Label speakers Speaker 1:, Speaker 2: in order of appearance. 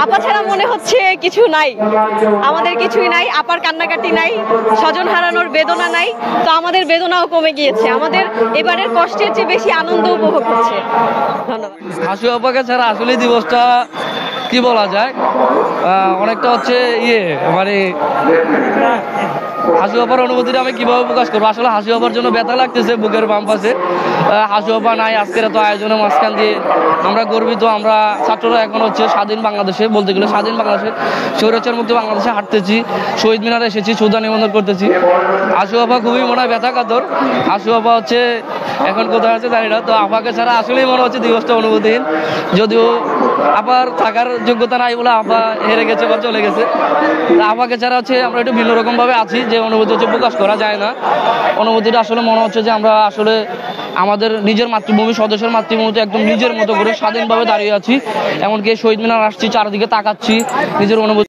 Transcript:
Speaker 1: আপা ছাড়া মনে হচ্ছে কিছু নাই, আমাদের কিছুই নাই। আপার কান্নাকাটি নাই, স্বজন হারানোর বেদনা নাই, তো আমাদের বেদনাও কমে গিয়েছে। আমাদের এবারের কষ্টের চেয়ে বেশি আনন্দ উপভোগ হচ্ছে। ধন্যবাদ।
Speaker 2: হাসু আপাকে ছাড়া আসলে দিবসটা কি বলা যায়, অনেকটা হচ্ছে মানে হাসু আপার অনুভূতিটা আমি কিভাবে প্রকাশ করবো। আসলে হাসু আপার জন্য ব্যথা লাগতেছে বুকের বাম পাশে। হাসু আপা নাই আজকের এত আয়োজনের মাঝখান দিয়ে। আমরা গর্বিত, আমরা ছাত্ররা এখন হচ্ছে স্বাধীন বাংলাদেশে, বলতে গেলে স্বাধীন বাংলাদেশে, স্বৈরাচার মুক্ত বাংলাদেশে হাঁটতেছি, শহীদ মিনারে এসেছি, শ্রদ্ধা নিবেদন করতেছি। হাসু আপা খুবই মনে হয় ব্যথা কাতর। হাসু আপা হচ্ছে এখন কোথায় আছে জানি না। তো আপাকে ছাড়া আসলেই মনে হচ্ছে দিবসটা অনুভূতিহীন। যদিও আপার থাকার যোগ্যতা নাই বলে আপা হেরে গেছে বা চলে গেছে। আপাকে ছাড়া হচ্ছে আমরা একটু ভিন্ন রকম ভাবে আছি, যে অনুভূতি হচ্ছে প্রকাশ করা যায় না। অনুভূতিটা আসলে মনে হচ্ছে যে আমরা আসলে আমাদের নিজের মাতৃভূমি, স্বদেশের মাতৃভূমিতে একদম নিজের মতো করে স্বাধীনভাবে দাঁড়িয়ে আছি। এমনকি শহীদ মিনার আসছি, চারিদিকে তাকাচ্ছি, নিজের অনুভূতি